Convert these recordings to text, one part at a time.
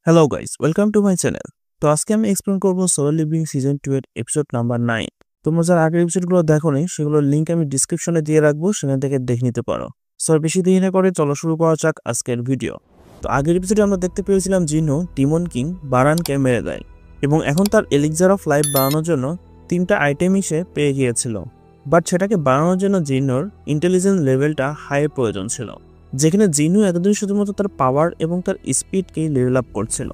Hello guys, welcome to my channel. তো আজকে আমি এক্সপ্লেন করবো সোলো লিভিং সিজন 2 এর এপিসোড নাম্বার 9। তোমরা যারা আগের এপিসোডগুলো দেখোনি সেগুলোর লিঙ্ক আমি ডিসক্রিপশনে দিয়ে রাখবো, সেখান থেকে দেখে নিতে পারো। সো বেশি দেরি না করে চলো শুরু করা যাক আজকের ভিডিও। তো আগের এপিসোডে আমরা দেখতে পেয়েছিলাম জিনো ডিমন কিং বারানকে মেরে দেয় এবং এখন তার এলিক্সার অফ লাইফ বানানোর জন্য 3টা আইটেমই সে পেয়ে গিয়েছিল। বাট সেটাকে বানানোর জন্য জিনোর ইন্টেলিজেন্স লেভেলটা হাই প্রয়োজন ছিল, যেখানে জিনু এতদিন শুধুমাত্র তার পাওয়ার এবং তার স্পিডকেই লেভেল আপ করছিল।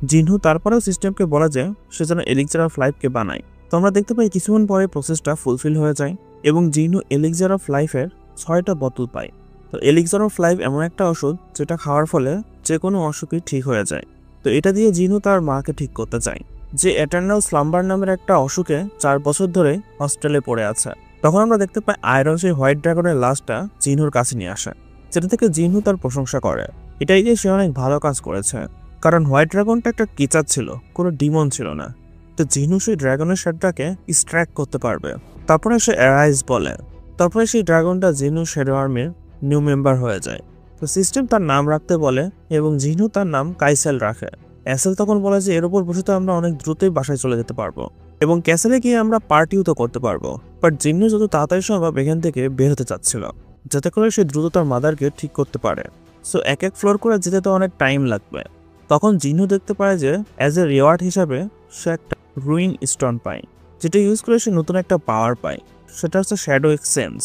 জিনু তারপরেও সিস্টেমকে বলা যায় সে যেন এলিক্সার অফ লাইফকে বানায়। তো আমরা দেখতে পাই কিছুক্ষণ পরে প্রসেসটা ফুলফিল হয়ে যায় এবং জিনু এলিক্সার অফ লাইফের 6টা বোতল পায়। তো এলিক্সার অফ লাইফ এমন একটা ওষুধ যেটা খাওয়ার ফলে যে কোনো অসুখই ঠিক হয়ে যায়। তো এটা দিয়ে জিনু তার মাকে ঠিক করতে চায়, যে এটার্নাল স্লাম্বার নামের একটা অসুখে 4 বছর ধরে হসপিটালে পড়ে আছে। তখন আমরা দেখতে পাই আয়রন সেই হোয়াইট ড্রাগনের লাশটা জিনুর কাছে নিয়ে আসে, যেটা থেকে জিনু তার প্রশংসা করে। এটাই যে সে অনেক ভালো কাজ করেছে, কারণ হোয়াইট ড্রাগনটা একটা কিচার ছিল, কোনো ডিমন ছিল না। তো জিনু সেই ড্রাগনের শেডটাকে স্ট্র্যাক করতে পারবে। তারপরে সে অ্যারাইজ বলে, তারপরে সেই ড্রাগনটা জিনু শ্যাডো আর্মির নিউ মেম্বার হয়ে যায়। তো সিস্টেম তার নাম রাখতে বলে এবং জিনু তার নাম কাইসেল রাখে। অ্যাসেল তখন বলে যে এর উপর বসে তো আমরা অনেক দ্রুতই বাসায় চলে যেতে পারবো এবং ক্যাসেলে গিয়ে আমরা পার্টিও তো করতে পারবো। বাট জিনু যত তাড়াতাড়ি সম্ভব এখান থেকে বের হতে চাচ্ছিল, যাতে করে সে দ্রুত তার মাদারকে ঠিক করতে পারে। সো এক ফ্লোর করে যেতে তো অনেক টাইম লাগবে। তখন জিনু দেখতে পায় যে অ্যাজ এ রিওয়ার্ড হিসাবে সে একটা রুইন স্টোন পায়, যেটা ইউজ করে সে নতুন একটা পাওয়ার পায়। সেটা হচ্ছে শ্যাডো এক্সচেঞ্জ,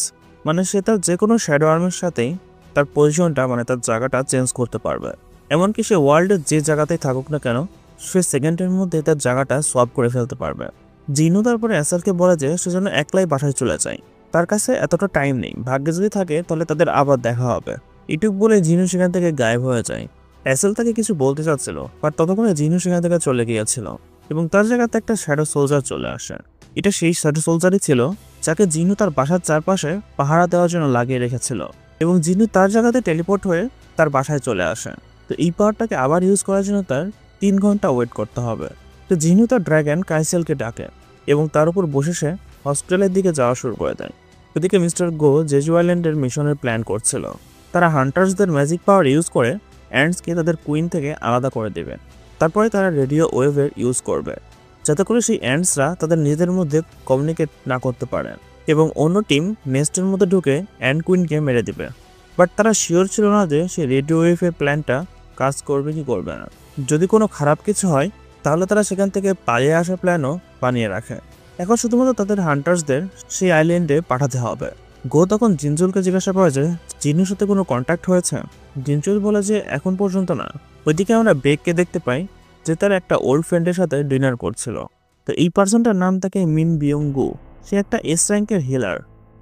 মানে সে তার যে কোনো শ্যাডো আর্মের সাথেই তার পজিশনটা, মানে তার জায়গাটা চেঞ্জ করতে পারবে। এমনকি সে ওয়ার্ল্ডের যে জায়গাতেই থাকুক না কেন, সে সেকেন্ডের মধ্যে তার জায়গাটা সোয়াপ করে ফেলতে পারবে। জিনু তারপরে অ্যাসেলকে বলে যে সে যেন একলাই বাসায় চলে যায়, তার কাছে এতটা টাইম নেই, ভাগ্যে যদি থাকে তাহলে তাদের আবার দেখা হবে। এটুক বলে জিনু সেখান থেকে গায়েব হয়ে যায়। অ্যাসেল তাকে কিছু বলতে চাচ্ছিল, বাট ততক্ষণে জিনু সেখান থেকে চলে গিয়েছিল এবং তার জায়গাতে একটা শ্যাডো সোলজার চলে আসে। এটা সেই শ্যাডো সোলজারই ছিল যাকে জিনু তার বাসার চারপাশে পাহারা দেওয়ার জন্য লাগিয়ে রেখেছিল এবং জিনু তার জায়গাতে টেলিপোর্ট হয়ে তার বাসায় চলে আসে। তো এই পাওয়ারটাকে আবার ইউজ করার জন্য তার 3 ঘন্টা ওয়েট করতে হবে। তো জিনু তার ড্রাগন কাইসেলকে ডাকে এবং তার উপর বসে সে হসপিটালের দিকে যাওয়া শুরু করে দেয়। ওদিকে মিস্টার গো জেজু আইল্যান্ডের মিশনের প্ল্যান করছিল। তারা হান্টার্সদের ম্যাজিক পাওয়ার ইউজ করে অ্যান্ডসকে তাদের কুইন থেকে আলাদা করে দেবে। তারপরে তারা রেডিও ওয়েভের ইউজ করবে, যাতে করে সেই অ্যান্ডসরা তাদের নিজেদের মধ্যে কমিউনিকেট না করতে পারে এবং অন্য টিম নেস্টের মধ্যে ঢুকে অ্যান্ড কুইনকে মেরে দেবে। বাট তারা শিওর ছিল না যে সেই রেডিও ওয়েভের প্ল্যানটা কাজ করবে কি করবে না। যদি কোনো খারাপ কিছু হয় তাহলে তারা সেখান থেকে পালিয়ে আসার প্ল্যানও বানিয়ে রাখে। এখন শুধুমাত্র তাদের হান্টার্সদের সেই আইল্যান্ডে পাঠাতে হবে। গো তখন জিনজুলকে জিজ্ঞাসা করে যে জিনুর সাথে কোনো কন্ট্যাক্ট হয়েছে। জিনজুল বলে যে এখন পর্যন্ত না। ওইদিকে আমরা বেককে দেখতে পাই যে তার একটা ওল্ড ফ্রেন্ডের সাথে ডিনার করছিল। তো এই পার্সনটার নাম তাকে মিন বিয়ং গু। সে একটা এস র্যাঙ্কের হিলার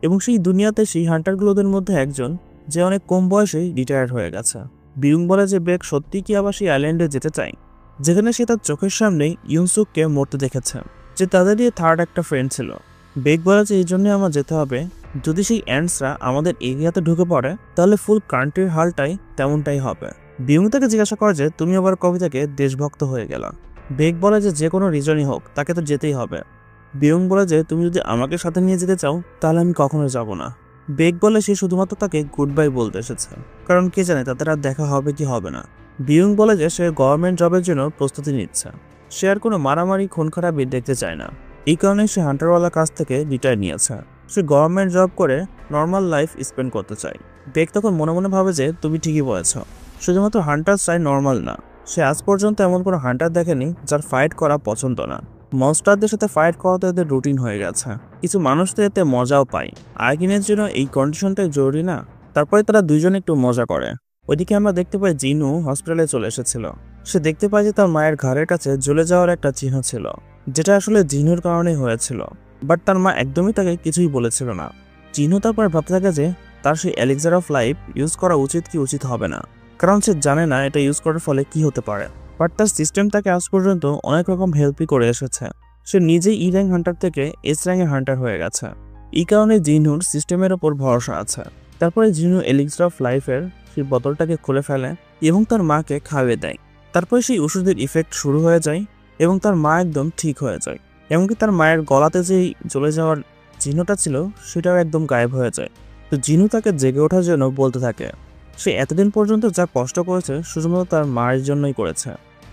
এবং সেই দুনিয়াতে সেই হান্টারগুলোদের মধ্যে একজন যে অনেক কম বয়সেই রিটায়ার্ড হয়ে গেছে। বিয়ং বলে যে বেক সত্যি কি আবার সেই আইল্যান্ডে যেতে চায়, যেখানে সে তার চোখের সামনেই ইউনসুককে মরতে দেখেছে, যে তাদেরই থার্ড একটা ফ্রেন্ড ছিল। বেক বলে যে এই জন্যই আমার যেতে হবে, যদি সেই অ্যান্ডসরা আমাদের এরিয়াতে ঢুকে পড়ে তাহলে ফুল কান্ট্রির হালটাই তেমনটাই হবে। বিয়ং তাকে জিজ্ঞাসা করে যে তুমি আবার কবে থেকে দেশভক্ত হয়ে গেল। বেক বলে যে কোনো রিজনই হোক তাকে তো যেতেই হবে। বিয়ং বলে যে তুমি যদি আমাকে সাথে নিয়ে যেতে চাও তাহলে আমি কখনো যাব না। বেক বলে সে শুধুমাত্র তাকে গুড বাই বলতে এসেছে, কারণ কে জানে তাদের আর দেখা হবে কি হবে না। বিয়ং বলে যে সে গভর্নমেন্ট জবের জন্য প্রস্তুতি নিচ্ছে, সে আর কোনো মারামারি খুন খারাপি দেখতে চায় না। এই কারণে সে হান্টারওয়ালার কাছ থেকে রিটায়ার নিয়েছে। সে গভর্নমেন্ট জব করে নর্মাল লাইফ স্পেন্ড করতে চায়। বেক তখন মনে মনে ভাবে যে তুমি ঠিকই বলেছ, শুধুমাত্র হান্টার চাই নর্মাল না। সে আজ পর্যন্ত এমন কোনো হান্টার দেখেনি যার ফাইট করা পছন্দ না। মনস্টারদের সাথে ফাইট করা তো এদের রুটিন হয়ে গেছে। কিছু মানুষ তো এতে মজাও পায়, আর্গিনের জন্য এই কন্ডিশনটাই জরুরি না। তারপরে তারা দুইজন একটু মজা করে। ওইদিকে আমরা দেখতে পাই জিনু হসপিটালে চলে এসেছিল। সে দেখতে পায় যে তার মায়ের ঘাড়ের কাছে জ্বলে যাওয়ার একটা চিহ্ন ছিল, যেটা আসলে জিনুর কারণেই হয়েছিল। বাট তার মা একদমই তাকে কিছুই বলেছিল না। জিনু তারপর ভাবতে থাকে যে তার সেই এলিক্সার অফ লাইফ ইউজ করা উচিত কি উচিত হবে না, কারণ সে জানে না এটা ইউজ করার ফলে কি হতে পারে। বাট তার সিস্টেম তাকে আজ পর্যন্ত অনেক রকম হেল্পই করে এসেছে। সে নিজেই ই র্যাঙ্ক হান্টার থেকে এস র্যাঙ্কের হান্টার হয়ে গেছে। এই কারণে জিনুর সিস্টেমের ওপর ভরসা আছে। তারপরে জিনু এলিক্সার অফ লাইফের সেই বোতলটাকে খুলে ফেলে এবং তার মাকে খাওয়িয়ে দেয়। তারপরে সেই ওষুধের ইফেক্ট শুরু হয়ে যায় এবং তার মা একদম ঠিক হয়ে যায়। এমনকি তার মায়ের গলাতে যেই জ্বলে যাওয়ার চিহ্নটা ছিল সেটাও একদম গায়েব হয়ে যায়। তো জিনু তাকে জেগে ওঠার জন্য বলতে থাকে সে এতদিন পর্যন্ত যা কষ্ট করেছে শুধুমাত্র তার মায়ের জন্যই করেছে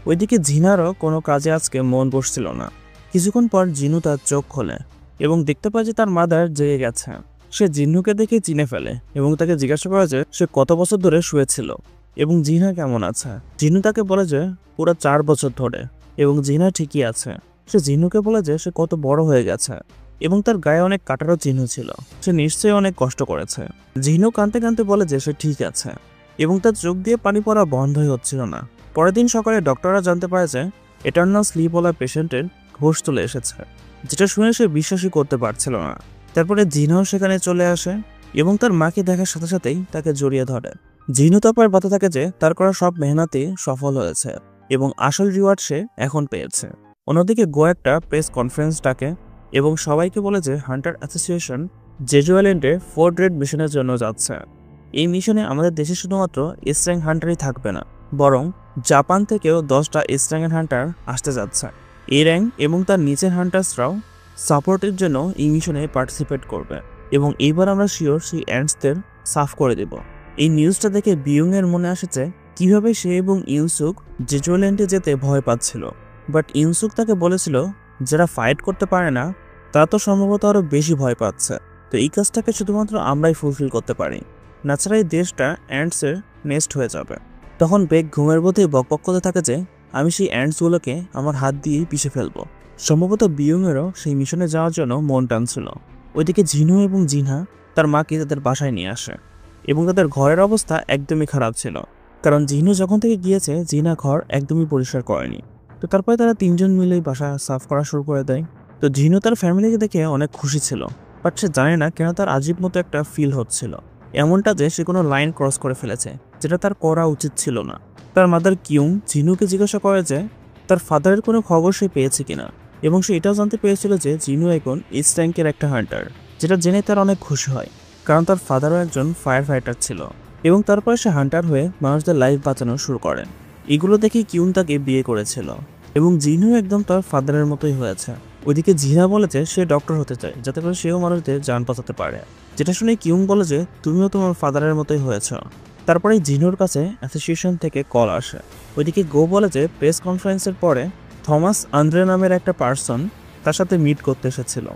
ওইদিকে জিনারও কোনো কাজে আজকে মন বসছিল না। কিছুক্ষণ পর জিনু তার চোখ খোলে এবং দেখতে পায় যে তার মাদার জেগে গেছে। সে জিন্নুকে দেখে চিনে ফেলে এবং তাকে জিজ্ঞাসা করে যে সে কত বছর ধরে শুয়েছিল এবং জিনা কেমন আছে। জিনু তাকে বলে যে পুরো 4 বছর ধরে এবং জিনা ঠিকই আছে। সে জিন্নুকে বলে যে সে কত বড় হয়ে গেছে এবং তার গায়ে অনেক কাটারও চিহ্ন ছিল, সে নিশ্চয়ই অনেক কষ্ট করেছে। জিনু কাঁদতে কাঁদতে বলে যে সে ঠিক আছে এবং তার চোখ দিয়ে পানি পড়া বন্ধই হচ্ছিল না। পরের দিন সকালে ডক্টররা জানতে পারে যে এটার্নাল স্লিপওয়ালা পেশেন্টের ঘোষ চলে এসেছে, যেটা শুনে সে বিশ্বাসই করতে পারছিল না। তারপরে জিনও সেখানে চলে আসে এবং তার মাকে দেখার সাথে সাথেই তাকে জড়িয়ে ধরে। জিনু তারপর বাতা থাকে যে তার করা সব মেহনতই সফল হয়েছে এবং আসল রিওয়ার্ড সে এখন পেয়েছে। অন্যদিকে গো একটা প্রেস কনফারেন্স ডাকে এবং সবাইকে বলে যে হান্টার অ্যাসোসিয়েশন জেজু আইল্যান্ডে 4 গ্রেড মিশনের জন্য যাচ্ছে। এই মিশনে আমাদের দেশে শুধুমাত্র এস র্যাঙ্ক হান্টারই থাকবে না, বরং জাপান থেকেও 10টা এস র্যাঙ্কের হান্টার আসতে যাচ্ছে। এই র্যাঙ্ক এবং তার নিচের হান্টার্সরাও সাপোর্টের জন্য এই মিশনে পার্টিসিপেট করবে এবং এইবার আমরা শিওর সেই অ্যান্টসদের সাফ করে দেব। এই নিউজটা দেখে বিয়ং এর মনে আসেছে কিভাবে সে এবং ইউসুক জেজু আইল্যান্ডে যেতে ভয় পাচ্ছিল, বাট ইউসুক তাকে বলেছিল যারা ফাইট করতে পারে না তারা তো সম্ভবত আরো বেশি ভয় পাচ্ছে, তো এই কাজটাকে শুধুমাত্র আমরাই ফুলফিল করতে পারি, নাছাড়া এই দেশটা অ্যান্টসের নেস্ট হয়ে যাবে। তখন বেগ ঘুমের মধ্যেই বকবক করতে থাকে যে আমি সেই অ্যান্টসগুলোকে আমার হাত দিয়েই পিষে ফেলবো। সম্ভবত বিয়ংয়েরও সেই মিশনে যাওয়ার জন্য মন টানছিল। ওইদিকে জিনু এবং জিনহা তার মাকে তাদের বাসায় নিয়ে আসে এবং তাদের ঘরের অবস্থা একদমই খারাপ ছিল, কারণ জিনু যখন থেকে গিয়েছে জিনহা ঘর একদমই পরিষ্কার করেনি। তো তারপরে তারা 3 জন মিলেই বাসা সাফ করা শুরু করে দেয়। তো জিনু তার ফ্যামিলিকে দেখে অনেক খুশি ছিল, বাট সে জানে না কেন তার আজীব মতো একটা ফিল হচ্ছিল, এমনটা যে সে কোনো লাইন ক্রস করে ফেলেছে যেটা তার করা উচিত ছিল না। তার মাদার কিউং জিনুকে জিজ্ঞাসা করে যে তার ফাদারের কোনো খবর সে পেয়েছে কিনা এবং সে এটাও জানতে পেরেছিল যে জিনু এখন ইস্ট র্যাঙ্কের একটা হান্টার, যেটা জেনে তার অনেক খুশি হয় কারণ তার ফাদারও একজন ফায়ার ফাইটার ছিল। এবং তারপরে সে হান্টার হয়ে মানুষদের লাইফ বাঁচানো শুরু করেন। এগুলো দেখে কিউং তাকে বিয়ে করেছিল এবং জিনু একদম তার ফাদারের মতোই হয়েছে। ওইদিকে জিনা বলেছে সে ডক্টর হতে চায় যাতে করে সেও মানুষদের জান বাঁচাতে পারে, যেটা শুনে কিউং বলে যে তুমিও তোমার ফাদারের মতোই হয়েছ। তারপরে জিনুর কাছে অ্যাসোসিয়েশন থেকে কল আসে। ওইদিকে গো বলে যে প্রেস কনফারেন্সের পরে থমাস আন্দ্রে নামের একটা পার্সন তার সাথে মিট করতে এসেছিল,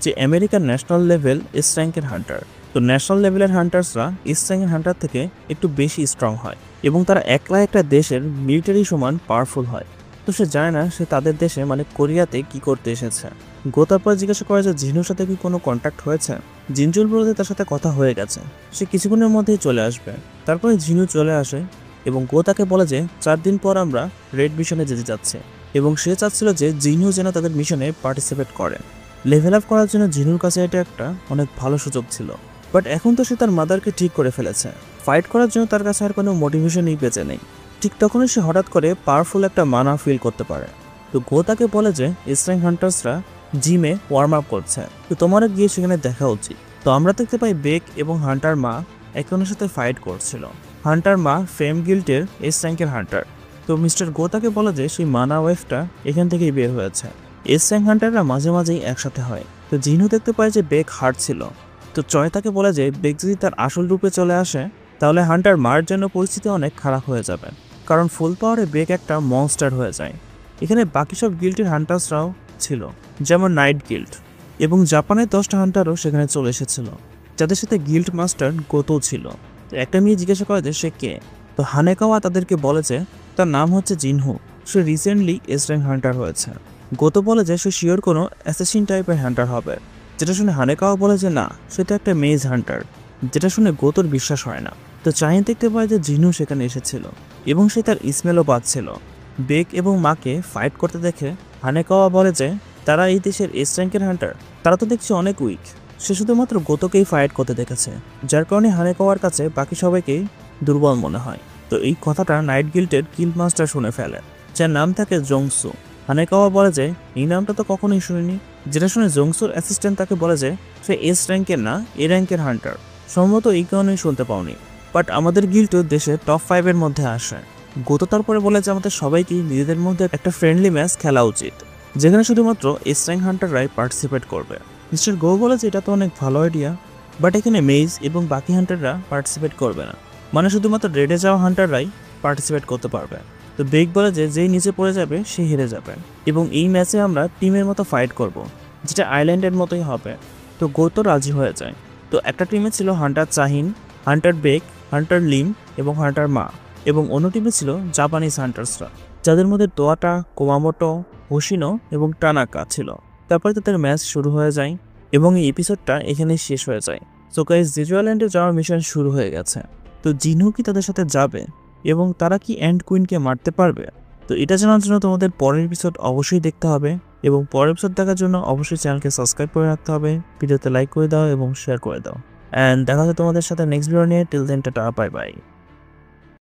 যে আমেরিকার ন্যাশনাল লেভেল ইস্ট র্যাঙ্কের হান্টার। তো ন্যাশনাল লেভেলের হান্টার্সরা ইস্ট র্যাঙ্কের হান্টার থেকে একটু বেশি স্ট্রং হয় এবং তারা একলা একটা দেশের মিলিটারি সমান পাওয়ারফুল হয়। তো সে জানে না সে তাদের দেশে মানে কোরিয়াতে কি করতে এসেছে। গো তারপর জিজ্ঞাসা করে যে জিনুর সাথে কি কোনো কন্ট্যাক্ট হয়েছে। জিনজুল বলতে তার সাথে কথা হয়ে গেছে, সে কিছুক্ষণের মধ্যেই চলে আসবে। তারপরে জিনু চলে আসে এবং গো তাকে বলে যে 4 দিন পর আমরা রেড মিশনে যেতে যাচ্ছে এবং সে চাচ্ছিল যে জিনু যেন তাদের মিশনে পার্টিসিপেট করে। লেভেল আপ করার জন্য জিনুর কাছে এটা একটা অনেক ভালো সুযোগ ছিল, বাট এখন তো সে তার মাদারকে ঠিক করে ফেলেছে, ফাইট করার জন্য তার কাছে আর কোনো মোটিভেশনই বেঁচে নেই। ঠিক তখনই সে হঠাৎ করে পাওয়ারফুল একটা মানা ফিল করতে পারে। তো গো তাকে বলে যে ইস্ট র্যাঙ্ক হান্টার্সরা জিমে ওয়ার্ম আপ করছে, তো তোমারও গিয়ে সেখানে দেখা উচিত। তো আমরা দেখতে পাই বেক এবং হান্টার মা একজনের সাথে ফাইট করছিল। হান্টার মা ফেম গিল্টের ইস্ট র্যাঙ্কের হান্টার। তো মিস্টার গো তাকে বলে যে সেই মানা ওয়েভটা এখান থেকেই বের হয়েছে। ইস্ট র্যাঙ্ক হান্টাররা মাঝে মাঝেই একসাথে হয়। তো জিনু দেখতে পায় যে বেক হার্ট ছিল। তো চয় তাকে বলে যে বেক যদি তার আসল রূপে চলে আসে তাহলে হান্টার মার জন্য পরিস্থিতি অনেক খারাপ হয়ে যাবে, কারণ ফুল পাওয়ারে বেক একটা মনস্টার হয়ে যায়। এখানে বাকি সব গিল্ডের হান্টার্সরাও ছিল, যেমন নাইট গিল্ড, এবং জাপানের 10টা হান্টারও সেখানে চলে এসেছিল, যাদের সাথে গিল্ড মাস্টার গোতো ছিল। তো একটা মেয়ে জিজ্ঞাসা করে যে সে কে। তো হানেকাওয়া তাদেরকে বলেছে তার নাম হচ্ছে জিনহু, সে রিসেন্টলি এস র্যাঙ্ক হান্টার হয়েছে। গোতো বলে যে সে শিওর কোনো অ্যাসেসিন টাইপের হান্টার হবে, যেটা শুনে হানেকাওয়া বলে যে না, সেটা একটা মেজ হান্টার, যেটা শুনে গোতোর বিশ্বাস হয় না। তো চাইন দেখতে পায় যে জিনু সেখানে এসেছিল এবং সে তার স্মেলও পাচ্ছিল। বেক এবং মাকে ফাইট করতে দেখে হানেকাওয়া বলে যে তারা এই দেশের এস র্যাঙ্কের হান্টার, তারা তো দেখছি অনেক উইক। সে শুধুমাত্র গোতোকেই ফাইট করতে দেখেছে, যার কারণে হানেকাওয়ার কাছে বাকি সবাইকেই দুর্বল মনে হয়। তো এই কথাটা নাইট গিল্ডের কিল মাস্টার শুনে ফেলে, যার নাম থাকে জংসু। হানেকাওয়া বলে যে এই নামটা তো কখনোই শুনিনি, যেটা শুনে জংসুর অ্যাসিস্ট্যান্ট তাকে বলে যে সে এস র্যাঙ্কের না, এ র্যাঙ্কের হান্টার, সম্ভবত এই কারণেই শুনতে পাওনি, বাট আমাদের গিল্ডও দেশে টপ 5-এর মধ্যে আসে। গোতো তারপরে বলে যে আমাদের সবাইকে নিজেদের মধ্যে একটা ফ্রেন্ডলি ম্যাচ খেলা উচিত, যেখানে শুধুমাত্র এস র্যাঙ্ক হান্টাররাই পার্টিসিপেট করবে। মিস্টার গো বলে যে এটা তো অনেক ভালো আইডিয়া, বাট এখানে মেইজ এবং বাকি হান্টাররা পার্টিসিপেট করবে না, মানে শুধুমাত্র রেডে যাওয়া হান্টাররাই পার্টিসিপেট করতে পারবে। তো বেক বলে যে যেই নিচে পড়ে যাবে সে হেরে যাবে এবং এই ম্যাচে আমরা টিমের মতো ফাইট করব, যেটা আইল্যান্ডের মতোই হবে। তো গৌতো রাজি হয়ে যায়। তো একটা টিমে ছিল Hunter Shahin, Hunter bake, Hunter Lim এবং হান্টার মা, এবং অন্য টিমে ছিল জাপানিজ হান্টার্সরা, যাদের মধ্যে তোয়াটা, কোমামোটো, হোশিনো এবং টানাকা ছিল। তারপরে তাদের ম্যাচ শুরু হয়ে যায় এবং এই এপিসোডটা এখানেই শেষ হয়ে যায়। সো গাইস, জেজু আইল্যান্ডে যাওয়ার মিশন শুরু হয়ে গেছে। তো জিনহু কি তাদের সাথে যাবে এবং তারা কি এন্ড কুইনকে মারতে পারবে? তো এটা জানার জন্য তোমাদের পরের এপিসোড অবশ্যই দেখতে হবে এবং পরের এপিসোড দেখার জন্য অবশ্যই চ্যানেলকে সাবস্ক্রাইব করে রাখতে হবে, ভিডিওতে লাইক করে দাও এবং শেয়ার করে দাও। অ্যান্ড দেখা হচ্ছে তোমাদের সাথে নেক্সট ভিডিও নিয়ে। Till then tata, bye by.